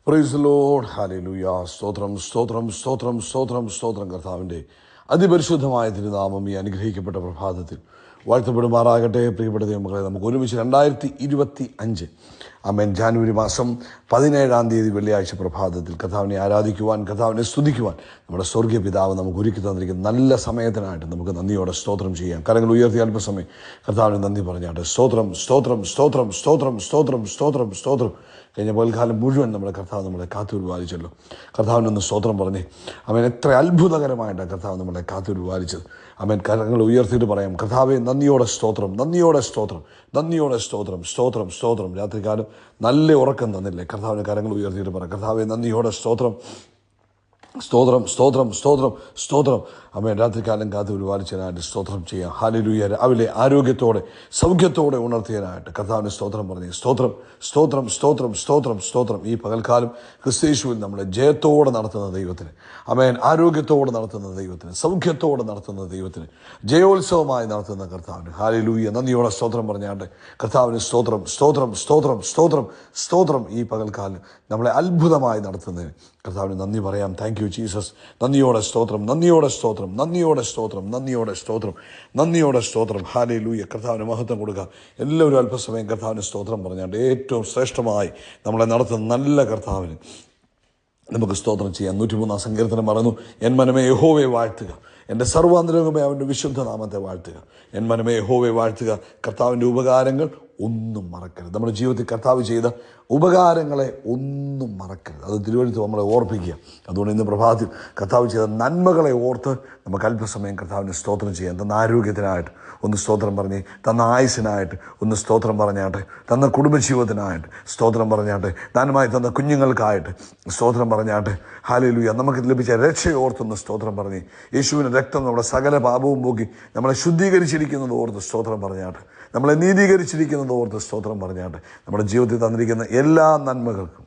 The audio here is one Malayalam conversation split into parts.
Praise the Lord. ഹല്ലേലൂയ. സ്തോത്രം സ്തോത്രം സ്തോത്രം സ്തോത്രം സ്തോത്രം. കർത്താവിൻ്റെ അതിപരിശുദ്ധമായ തിരുനാമം ഈ അനുഗ്രഹിക്കപ്പെട്ട പ്രഭാതത്തിൽ വാഴ്ത്തപ്പെടുമാറാകട്ടെ. പ്രിയപ്പെട്ട ദൈവമക്കളെ, നമുക്ക് ഒരുമിച്ച് 2025 ആമേൻ ജാനുവരി മാസം 17-ാം തീയതി വെള്ളിയാഴ്ച പ്രഭാതത്തിൽ കർത്താവിനെ ആരാധിക്കുവാൻ, കർത്താവിനെ സ്തുതിക്കുവാൻ നമ്മുടെ സ്വർഗീയ പിതാവ് നമുക്ക് ഒരുക്കി തന്നിരിക്കുന്ന നല്ല സമയത്തിനായിട്ട് നമുക്ക് നന്ദിയോടെ സ്തോത്രം ചെയ്യാം. കരങ്ങൾ ഉയർത്തി അല്പസമയം കർത്താവിന് നന്ദി പറഞ്ഞാട്ടെ. സ്തോത്രം സ്തോത്രം സ്തോത്രം സ്തോത്രം സ്തോത്രം സ്തോത്രം സ്തോത്രം. കഴിഞ്ഞ പകൽക്കാലം മുഴുവൻ നമ്മുടെ കർത്താവ് നമ്മളെ കാത്തുപരിപാലിച്ചല്ലോ. കർത്താവിനൊന്ന് സ്തോത്രം പറഞ്ഞേ. അവൻ എത്ര അത്ഭുതകരമായിട്ടാണ് കർത്താവ് നമ്മളെ കാത്തുപരിപാലിച്ചത്. അവൻ കരങ്ങൾ ഉയർത്തിയിട്ട് പറയാം, കർത്താവെ നന്ദിയോടെ സ്തോത്രം, നന്ദിയോടെ സ്തോത്രം, നന്ദിയോടെ സ്തോത്രം, സ്തോത്രം സ്തോത്രം. രാത്രികാലം നല്ല ഉറക്കം തന്നില്ലേ? കർത്താവിന് കരങ്ങൾ ഉയർത്തിയിട്ട് പറയാം, കർത്താവെ നന്ദിയോടെ സ്തോത്രം, സ്തോത്രം സ്തോത്രം സ്തോത്രം സ്തോത്രം. അമ്മ രാത്രികാലം കാത്ത് പരിപാലിച്ചതിനായിട്ട് സ്തോത്രം ചെയ്യാം. ഹല്ലേലൂയ. രാവിലെ ആരോഗ്യത്തോടെ സൗഖ്യത്തോടെ ഉണർത്തിയതിനായിട്ട് കർത്താവിന് സ്തോത്രം പറഞ്ഞു. സ്തോത്രം സ്തോത്രം സ്തോത്രം സ്തോത്രം സ്തോത്രം. ഈ പകൽക്കാലം ക്രിസ്തയേശുവിൽ നമ്മളെ ജയത്തോടെ നടത്തുന്ന ദൈവത്തിന്, അമേൻ, ആരോഗ്യത്തോടെ നടത്തുന്ന ദൈവത്തിന്, സൗഖ്യത്തോടെ നടത്തുന്ന ദൈവത്തിന്, ജയോത്സവമായി നടത്തുന്ന കർത്താവിന് ഹല്ലേലൂയ. നന്ദിയോടെ സ്തോത്രം പറഞ്ഞാണ്ട് കർത്താവിന് സ്തോത്രം സ്തോത്രം സ്തോത്രം സ്തോത്രം സ്തോത്രം. ഈ പകൽക്കാലം നമ്മളെ അത്ഭുതമായി നടത്തുന്നതിന് കർത്താവിന് നന്ദി പറയാം. Thank you Jesus. നന്ദിയോടെ സ്തോത്രം, നന്ദിയോടെ സ്തോത്രം, നന്ദിയോടെ സ്തോത്രം, നന്ദിയോടെ സ്തോത്രം, നന്ദിയോടെ സ്തോത്രം. ഹല്ലേലൂയ. കർത്താവിന് മഹത്വം കൊടുക്കുക. എല്ലാവരും അല്പസമയം കർത്താവിന് സ്തോത്രം പറഞ്ഞാണ്ട് ഏറ്റവും ശ്രേഷ്ഠമായി നമ്മളെ നടത്തുന്ന നല്ല കർത്താവിന് നമുക്ക് സ്തോത്രം ചെയ്യാം. 103-ാം സങ്കീർത്തനം പറയുന്നു, എൻ മനമേ യഹോവയെ വാഴ്ത്തുക, എൻ്റെ സർവാന്തരംഗമേ അവൻ്റെ വിശുദ്ധ നാമത്തെ വാഴ്ത്തുക. എൻ മനമേ യഹോവയെ വാഴ്ത്തുക, കർത്താവിൻ്റെ ഉപകാരങ്ങൾ ഒന്നും മറക്കരുത്. നമ്മുടെ ജീവിതത്തിൽ കർത്താവ് ചെയ്ത ഉപകാരങ്ങളെ ഒന്നും മറക്കരുത്. അത് തിരുവഴുത്ത് നമ്മളെ ഓർപ്പിക്കുക. അതുകൊണ്ട് ഇന്ന് പ്രഭാതത്തിൽ കർത്താവ് ചെയ്ത നന്മകളെ ഓർത്ത് നമുക്ക് അല്പസമയം കർത്താവിന് സ്തോത്രം ചെയ്യാം. തന്ന ആരോഗ്യത്തിനായിട്ട് ഒന്ന് സ്തോത്രം പറഞ്ഞ്, തന്ന ആയുസ്സിനായിട്ട് ഒന്ന് സ്തോത്രം പറഞ്ഞാട്ടെ, തന്ന കുടുംബജീവിതത്തിനായിട്ട് സ്തോത്രം പറഞ്ഞാട്ടെ, ദാനമായി തന്ന കുഞ്ഞുങ്ങൾക്കായിട്ട് സ്തോത്രം പറഞ്ഞാട്ടെ. ഹല്ലേലൂയ. നമുക്ക് ലഭിച്ച രക്ഷയോർത്തൊന്ന് സ്തോത്രം പറഞ്ഞ്, യേശുവിൻ്റെ രക്തം നമ്മുടെ സകല പാപവും പോക്കി നമ്മളെ ശുദ്ധീകരിച്ചിരിക്കുന്നത് ഓർത്ത് സ്തോത്രം പറഞ്ഞാട്ടെ, നമ്മളെ നീതീകരിച്ചിരിക്കുന്നത് ഓർത്ത് സ്തോത്രം പറഞ്ഞാട്ടെ. നമ്മുടെ ജീവിതത്തിൽ തന്നിരിക്കുന്ന എല്ലാ നന്മകൾക്കും,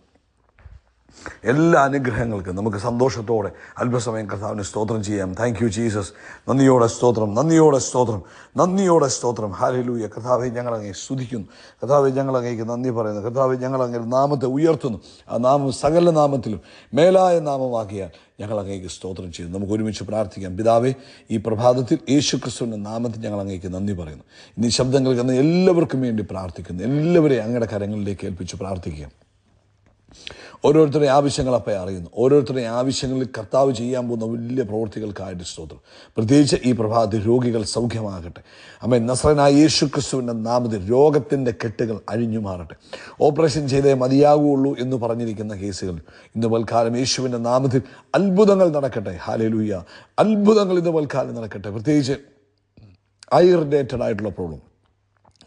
എല്ലാ അനുഗ്രഹങ്ങൾക്കും നമുക്ക് സന്തോഷത്തോടെ അല്പസമയം കർത്താവിന് സ്തോത്രം ചെയ്യാം. Thank you Jesus. നന്ദിയോടെ സ്തോത്രം, നന്ദിയോടെ സ്തോത്രം, നന്ദിയോടെ സ്തോത്രം. ഹല്ലേലൂയ. കർത്താവെ ഞങ്ങൾ അങ്ങേ സ്തുതിക്കുന്നു. കർത്താവെ ഞങ്ങൾ അങ്ങേക്ക് നന്ദി പറയുന്നു. കർത്താവെ ഞങ്ങൾ അങ്ങേ നാമത്തെ ഉയർത്തുന്നു. ആ നാമം സകല നാമത്തിലും മേലായ നാമമാക്കിയാൽ ഞങ്ങൾ അങ്ങേക്ക് സ്തോത്രം ചെയ്യുന്നു. നമുക്ക് ഒരുമിച്ച് പ്രാർത്ഥിക്കാം. പിതാവേ, ഈ പ്രഭാതത്തിൽ യേശു ക്രിസ്തുവിൻ്റെ നാമത്തിൽ ഞങ്ങൾ അങ്ങേക്ക് നന്ദി പറയുന്നു. ഇന്ന് ഈ ശബ്ദം കേൾക്കുന്ന എല്ലാവർക്കും വേണ്ടി പ്രാർത്ഥിക്കുന്നു. എല്ലാവരെയും അങ്ങയുടെ കരങ്ങളിലേക്ക് ഏൽപ്പിച്ച് പ്രാർത്ഥിക്കുക. ഓരോരുത്തരുടെ ആവശ്യങ്ങൾ അപ്പം അറിയുന്നു. ഓരോരുത്തരുടെ ആവശ്യങ്ങളിൽ കർത്താവ് ചെയ്യാൻ പോകുന്ന വലിയ പ്രവൃത്തികൾക്കായിട്ട് സ്തോത്രം. പ്രത്യേകിച്ച് ഈ പ്രഭാതത്തിൽ രോഗികൾ സൗഖ്യമാകട്ടെ. ആമേൻ. നസ്രയനായ യേശു ക്രിസ്തുവിൻ്റെ നാമത്തിൽ രോഗത്തിൻ്റെ കെട്ടുകൾ അഴിഞ്ഞു മാറട്ടെ. ഓപ്പറേഷൻ ചെയ്തേ മതിയാകുള്ളൂ എന്ന് പറഞ്ഞിരിക്കുന്ന കേസുകൾ ഇന്ന് പൽക്കാലം യേശുവിൻ്റെ നാമത്തിൽ അത്ഭുതങ്ങൾ നടക്കട്ടെ. ഹല്ലേലൂയ. അത്ഭുതങ്ങൾ ഇന്ന് പൽക്കാലം നടക്കട്ടെ. പ്രത്യേകിച്ച് ഐ റിലേറ്റഡ് ആയിട്ടുള്ള പ്രോബ്ലം,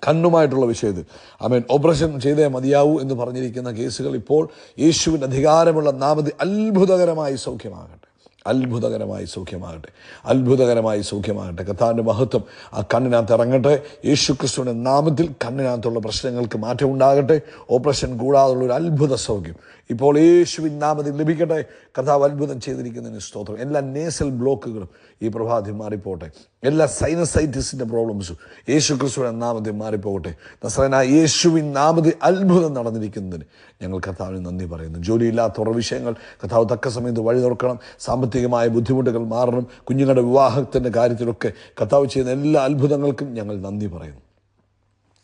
കണ്ണുമായിട്ടുള്ള വിഷയത്തിൽ ആമേൻ ഓപ്പറേഷൻ ചെയ്തേ മതിയാവൂ എന്ന് പറഞ്ഞിരിക്കുന്ന കേസുകൾ ഇപ്പോൾ യേശുവിൻ്റെ അധികാരമുള്ള നാമത്തിൽ അത്ഭുതകരമായി സൗഖ്യമാകട്ടെ. അത്ഭുതകരമായി സൗഖ്യമാകട്ടെ. അത്ഭുതകരമായി സൗഖ്യമാകട്ടെ. കർത്താവിൻ്റെ മഹത്വം ആ കണ്ണിനകത്ത് ഇറങ്ങട്ടെ. യേശു ക്രിസ്തുവിൻ്റെ നാമത്തിൽ കണ്ണിനകത്തുള്ള പ്രശ്നങ്ങൾക്ക് മാറ്റം ഉണ്ടാകട്ടെ. ഓപ്പറേഷൻ കൂടാതുള്ള ഒരു അത്ഭുത സൗഖ്യം ഇപ്പോൾ യേശുവിൻ നാമത്തിൽ ലഭിക്കട്ടെ. കർത്താവ് അത്ഭുതം ചെയ്തിരിക്കുന്നതിന് സ്തോത്രം. എല്ലാ നേസൽ ബ്ലോക്കുകളും ഈ പ്രഭാതത്തിൽ മാറിപ്പോട്ടെ. എല്ലാ സൈനസൈറ്റിസിൻ്റെ പ്രോബ്ലംസും യേശു ക്രിസ്തുവിൻ്റെ നാമത്തിൽ മാറിപ്പോകട്ടെ. നസ്രയനായ യേശുവിൻ നാമത്തിൽ അത്ഭുതം നടന്നിരിക്കുന്നതിന് ഞങ്ങൾ കർത്താവിന് നന്ദി പറയുന്നു. ജോലിയില്ലാത്ത വിഷയങ്ങൾ കർത്താവ് തക്ക സമയത്ത് വഴി തുറക്കണം. സാമ്പത്തികമായ ബുദ്ധിമുട്ടുകൾ മാറണം. കുഞ്ഞുങ്ങളുടെ വിവാഹത്തിൻ്റെ കാര്യത്തിലൊക്കെ കർത്താവ് ചെയ്യുന്ന എല്ലാ അത്ഭുതങ്ങൾക്കും ഞങ്ങൾ നന്ദി പറയുന്നു.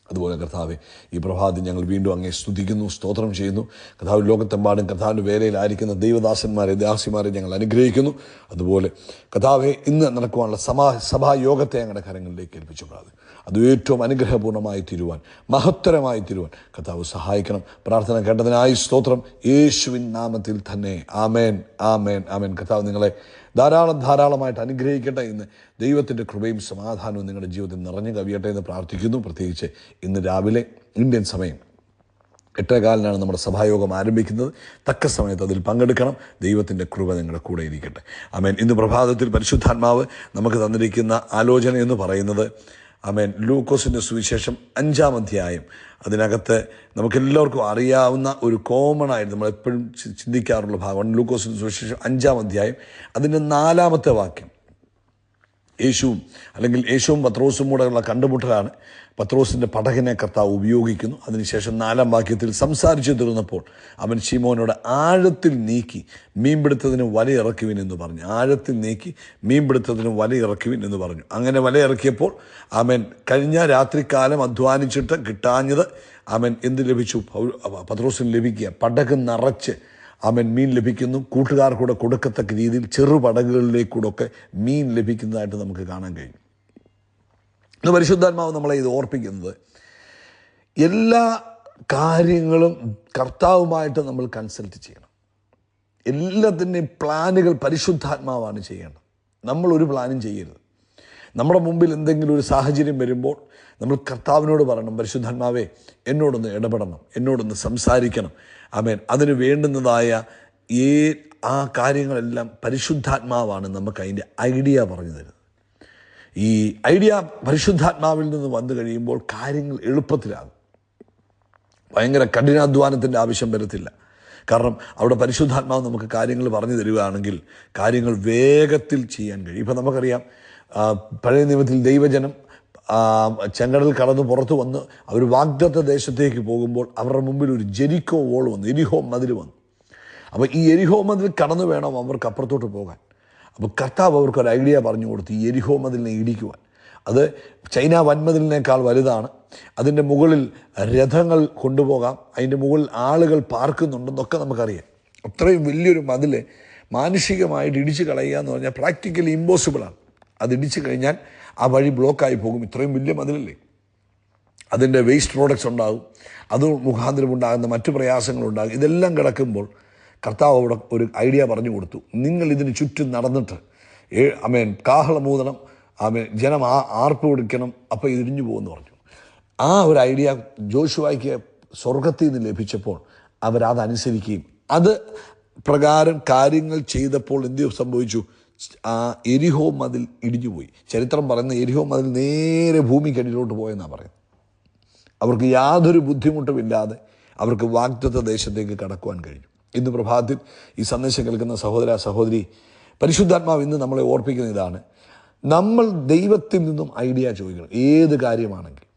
അതുപോലെ കർത്താവെ, ഈ പ്രഭാതത്തിൽ ഞങ്ങൾ വീണ്ടും അങ്ങേ സ്തുതിക്കുന്നു, സ്തോത്രം ചെയ്യുന്നു. കർത്താവ് ലോകത്തെമ്പാടും കർത്താവിൻ്റെ വേലയിലായിരിക്കുന്ന ദൈവദാസന്മാരെ, ദാസിമാരെ ഞങ്ങൾ അനുഗ്രഹിക്കുന്നു. അതുപോലെ കർത്താവെ, ഇന്ന് നടക്കുവാനുള്ള സഭായോഗത്തെ ഞങ്ങളുടെ കരങ്ങളിലേക്ക് ഏൽപ്പിച്ചു പ്രാർത്ഥിക്കുന്നു. അത് ഏറ്റവും അനുഗ്രഹപൂർണ്ണമായി തീരുവാൻ, മഹത്തരമായി തീരുവാൻ കർത്താവ് സഹായിക്കണം. പ്രാർത്ഥന കേട്ടതിനായി സ്തോത്രം. യേശുവിൻ നാമത്തിൽ തന്നെ ആമേൻ, ആമേൻ, ആമേൻ. കർത്താവ് നിങ്ങളെ ധാരാളമായിട്ട് അനുഗ്രഹിക്കട്ടെ. ഇന്ന് ദൈവത്തിൻ്റെ കൃപയും സമാധാനവും നിങ്ങളുടെ ജീവിതത്തിൽ നിറഞ്ഞു കവിയട്ടെ എന്ന് പ്രാർത്ഥിക്കുന്നു. പ്രത്യേകിച്ച് ഇന്ന് രാവിലെ ഇന്ത്യൻ സമയം 8:15 നമ്മുടെ സഭായോഗം ആരംഭിക്കുന്നത്. തക്ക സമയത്ത് അതിൽ പങ്കെടുക്കണം. ദൈവത്തിൻ്റെ കൃപ നിങ്ങളുടെ കൂടെ ഇരിക്കട്ടെ. ആമേൻ. ഇന്ന് പ്രഭാതത്തിൽ പരിശുദ്ധാത്മാവ് നമുക്ക് തന്നിരിക്കുന്ന ആലോചന എന്ന് പറയുന്നത്, ആമേൻ, ലൂക്കോസിൻ്റെ സുവിശേഷം 5-ാം അധ്യായം. അതിനകത്ത് നമുക്കെല്ലാവർക്കും അറിയാവുന്ന ഒരു കോമൺ ആയിട്ട് നമ്മളെപ്പോഴും ചിന്തിക്കാറുള്ള ഭാഗമാണ് ലൂക്കോസിൻ്റെ സുവിശേഷം 5-ാം അധ്യായം. അതിൻ്റെ 4-ാമത്തെ വാക്യം. യേശുവും പത്രോസും കൂടെയുള്ള കണ്ടുമുട്ടലാണ്. പത്രോസിൻ്റെ പടകിനെ കർത്താവ് ഉപയോഗിക്കുന്നു. അതിനുശേഷം 4-ാം വാക്യത്തിൽ സംസാരിച്ചു തീർന്നപ്പോൾ അവൻ ശിമോനോട് ആഴത്തിൽ നീക്കി മീൻപിടുത്തത്തിന് വലയിറക്കുവിൻ എന്ന് പറഞ്ഞു. ആഴത്തിൽ നീക്കി മീൻപിടുത്തത്തിന് വലയിറക്കുവിൻ എന്ന് പറഞ്ഞു. അങ്ങനെ വലയിറക്കിയപ്പോൾ അവൻ കഴിഞ്ഞ രാത്രികാലം അധ്വാനിച്ചിട്ട് കിട്ടാഞ്ഞത് അവൻ എന്ത് ലഭിച്ചു? പത്രോസിന് ലഭിക്കുക. പടക് നിറച്ച് അവൻ മീൻ ലഭിക്കുന്നു. കൂട്ടുകാർക്കൂടെ കൊടുക്കത്തക്ക രീതിയിൽ ചെറുപടകുകളിലേക്കൂടെ മീൻ ലഭിക്കുന്നതായിട്ട് നമുക്ക് കാണാൻ കഴിയും. ഇന്ന് പരിശുദ്ധാത്മാവ് നമ്മളെ ഇത് ഓർപ്പിക്കുന്നത്, എല്ലാ കാര്യങ്ങളും കർത്താവുമായിട്ട് നമ്മൾ കൺസൾട്ട് ചെയ്യണം. എല്ലാത്തിൻ്റെയും പ്ലാനുകൾ പരിശുദ്ധാത്മാവാണ് ചെയ്യേണ്ടത്. നമ്മളൊരു പ്ലാനും ചെയ്യരുത്. നമ്മുടെ മുമ്പിൽ എന്തെങ്കിലും ഒരു സാഹചര്യം വരുമ്പോൾ നമ്മൾ കർത്താവിനോട് പറയണം, പരിശുദ്ധാത്മാവേ എന്നോടൊന്ന് ഇടപെടണം, എന്നോടൊന്ന് സംസാരിക്കണം. ആമേൻ. അതിന് വേണ്ടുന്നതായ ആ കാര്യങ്ങളെല്ലാം പരിശുദ്ധാത്മാവാണ് നമുക്ക് അതിൻ്റെ ഐഡിയ പറഞ്ഞു തരുന്നത്. ഈ ഐഡിയ പരിശുദ്ധാത്മാവിൽ നിന്ന് വന്നു കഴിയുമ്പോൾ കാര്യങ്ങൾ എളുപ്പത്തിലാകും. ഭയങ്കര കഠിനാധ്വാനത്തിൻ്റെ ആവശ്യം വരത്തില്ല. കാരണം അവിടെ പരിശുദ്ധാത്മാവ് നമുക്ക് കാര്യങ്ങൾ പറഞ്ഞു തരികയാണെങ്കിൽ കാര്യങ്ങൾ വേഗത്തിൽ ചെയ്യാൻ കഴിയും. ഇപ്പം നമുക്കറിയാം, പഴയ നിയമത്തിൽ ദൈവജനം ചെങ്കടൽ കടന്ന് പുറത്തു വന്ന് അവർ വാഗ്ദത്ത ദേശത്തേക്ക് പോകുമ്പോൾ അവരുടെ മുമ്പിൽ ഒരു ജെരിക്കോ വോൾ വന്നു, എരിഹോ മതിൽ വന്നു. അപ്പോൾ ഈ എരിഹോ മതിൽ കടന്നു വേണം അവർക്ക് അപ്പുറത്തോട്ട് പോകാൻ. അപ്പോൾ കർത്താവ് അവർക്കൊരു ഐഡിയ പറഞ്ഞു കൊടുത്തു, ഈ എരിഹോ മതിലിനെ ഇടിക്കുവാൻ. അത് ചൈന വൻമതിലിനേക്കാൾ വലുതാണ്. അതിൻ്റെ മുകളിൽ രഥങ്ങൾ കൊണ്ടുപോകാം, അതിൻ്റെ മുകളിൽ ആളുകൾ പാർക്കുന്നുണ്ടെന്നൊക്കെ നമുക്കറിയാം. അത്രയും വലിയൊരു മതിൽ മാനുഷികമായിട്ട് ഇടിച്ചു കളയുക എന്ന് പറഞ്ഞാൽ പ്രാക്ടിക്കലി ഇമ്പോസിബിളാണ്. അത് ഇടിച്ചു കഴിഞ്ഞാൽ ആ വഴി ബ്ലോക്കായി പോകും. ഇത്രയും വലിയ മതിലല്ലേ. അതിൻ്റെ വേസ്റ്റ് പ്രോഡക്ട്സ് ഉണ്ടാകും, അത് മുഖാന്തരം ഉണ്ടാകുന്ന മറ്റു പ്രയാസങ്ങളുണ്ടാകും. ഇതെല്ലാം കിടക്കുമ്പോൾ കർത്താവ് അവിടെ ഒരു ഐഡിയ പറഞ്ഞു കൊടുത്തു. നിങ്ങൾ ഇതിന് ചുറ്റും നടന്നിട്ട് കാഹളമൂതണം, ജനം ആർപ്പ് വിളിക്കണം, അപ്പോൾ ഇരിഞ്ഞു പോകുമെന്ന് പറഞ്ഞു. ആ ഒരു ഐഡിയ ജോഷുവായ്ക്ക് സ്വർഗത്തിൽ നിന്ന് ലഭിച്ചപ്പോൾ അവരതനുസരിക്കുകയും അത് പ്രകാരം കാര്യങ്ങൾ ചെയ്തപ്പോൾ എന്ത് സംഭവിച്ചു? ആ എരിഹോ മതിൽ ഇടിഞ്ഞുപോയി. ചരിത്രം പറയുന്ന എരിഹോ മതിൽ നേരെ ഭൂമിക്കടിയിലോട്ട് പോയെന്നാണ് പറയുന്നത്. അവർക്ക് യാതൊരു ബുദ്ധിമുട്ടുമില്ലാതെ അവർക്ക് വാഗ്ദത്ത ദേശത്തേക്ക് കടക്കുവാൻ കഴിഞ്ഞു. ഇന്ന് പ്രഭാതത്തിൽ ഈ സന്ദേശം കേൾക്കുന്ന സഹോദര സഹോദരി, പരിശുദ്ധാത്മാവ് ഇന്ന് നമ്മളെ ഓർപ്പിക്കുന്ന ഇതാണ്, നമ്മൾ ദൈവത്തിൽ നിന്നും ഐഡിയ ചോദിക്കണം. ഏത് കാര്യമാണെങ്കിലും,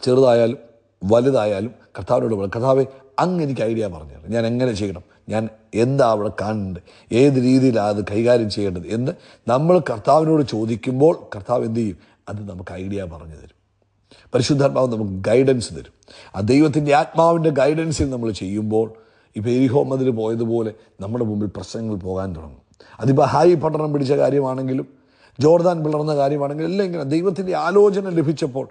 ചെറുതായാലും വലുതായാലും കർത്താവിനോട് പറയും, കർത്താവേ അങ്ങ് എനിക്ക് ഐഡിയ പറഞ്ഞു തരണം, ഞാൻ എങ്ങനെ ചെയ്യണം, ഞാൻ എന്താ അവിടെ കാണേണ്ടത്, ഏത് രീതിയിലാണ് അത് കൈകാര്യം ചെയ്യേണ്ടത് എന്ന് നമ്മൾ കർത്താവിനോട് ചോദിക്കുമ്പോൾ കർത്താവ് എന്ത് ചെയ്യും? അത് നമുക്ക് ഐഡിയ പറഞ്ഞു തരും. പരിശുദ്ധാത്മാവ് നമുക്ക് ഗൈഡൻസ് തരും. ആ ദൈവത്തിൻ്റെ ആത്മാവിൻ്റെ ഗൈഡൻസിൽ നമ്മൾ ചെയ്യുമ്പോൾ ഇപ്പോൾ എരിഹോ മതിൽ പോയതുപോലെ നമ്മുടെ മുമ്പിൽ പ്രശ്നങ്ങൾ പോകാൻ തുടങ്ങും. അതിപ്പോൾ ഹായ് പട്ടണം പിടിച്ച കാര്യമാണെങ്കിലും ജോർദാൻ പിളർന്ന കാര്യമാണെങ്കിലും എല്ലാം ഇങ്ങനെ ദൈവത്തിൻ്റെ ആലോചന ലഭിച്ചപ്പോൾ,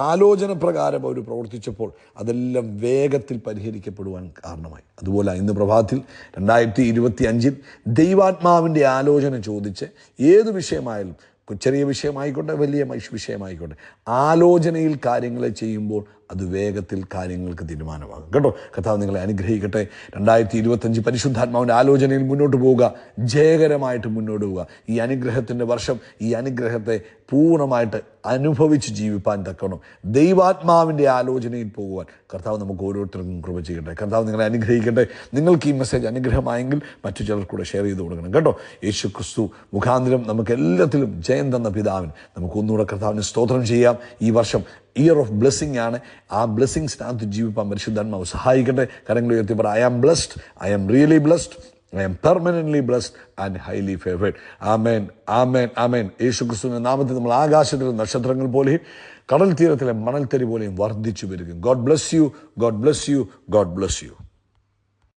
ആലോചന പ്രകാരം അവർ പ്രവർത്തിച്ചപ്പോൾ അതെല്ലാം വേഗത്തിൽ പരിഹരിക്കപ്പെടുവാൻ കാരണമായി. അതുപോലെ ഇന്ന് പ്രഭാതത്തിൽ 2025 ദൈവാത്മാവിൻ്റെ ആലോചന ചോദിച്ച് ഏത് വിഷയമായാലും, ചെറിയ വിഷയമായിക്കോട്ടെ വലിയ വിഷയമായിക്കോട്ടെ, ആലോചനയിൽ കാര്യങ്ങളെ ചെയ്യുമ്പോൾ അത് വേഗത്തിൽ കാര്യങ്ങൾക്ക് തീരുമാനമാകും. കേട്ടോ, കർത്താവ് നിങ്ങളെ അനുഗ്രഹിക്കട്ടെ. 2025 പരിശുദ്ധാത്മാവിൻ്റെ ആലോചനയിൽ മുന്നോട്ട് പോവുക, ജയകരമായിട്ട് മുന്നോട്ട് പോവുക. ഈ അനുഗ്രഹത്തിൻ്റെ വർഷം, ഈ അനുഗ്രഹത്തെ പൂർണ്ണമായിട്ട് അനുഭവിച്ച് ജീവിപ്പാൻ തക്കണം ദൈവാത്മാവിൻ്റെ ആലോചനയിൽ പോകുവാൻ കർത്താവ് നമുക്ക് ഓരോരുത്തർക്കും കൃപ ചെയ്യട്ടെ. കർത്താവ് നിങ്ങളെ അനുഗ്രഹിക്കട്ടെ. നിങ്ങൾക്ക് ഈ മെസ്സേജ് അനുഗ്രഹമായെങ്കിൽ മറ്റു ചിലർക്കൂടെ ഷെയർ ചെയ്ത് കൊടുക്കണം. കേട്ടോ, യേശു ക്രിസ്തു മുഖാന്തരം നമുക്ക് എല്ലാത്തിലും ജയം തന്ന പിതാവിന് നമുക്ക് ഒന്നുകൂടെ കർത്താവിന് സ്തോത്രം ചെയ്യാം. ഈ വർഷം ഇയർ ഓഫ് ബ്ലെസ്സിങ് ആണ്. ആ ബ്ലെസ്സിങ്സിനകത്ത് ജീവിപ്പാൻ പരിശുദ്ധാത്മാവ് സഹായിക്കട്ടെ. കരങ്ങൾ ഉയർത്തി പറ, I am blessed, I am really blessed, I am permanently blessed and highly favored. Amen, amen, amen. യേശു ക്രിസ്തുവിന്റെ നാമത്തിൽ നമ്മൾ ആകാശത്തിലെ നക്ഷത്രങ്ങൾ പോലെയും കടൽ തീരത്തിലെ മണൽത്തരി പോലെയും വർദ്ധിച്ചു വരികയും. God bless you, God bless you, God bless you.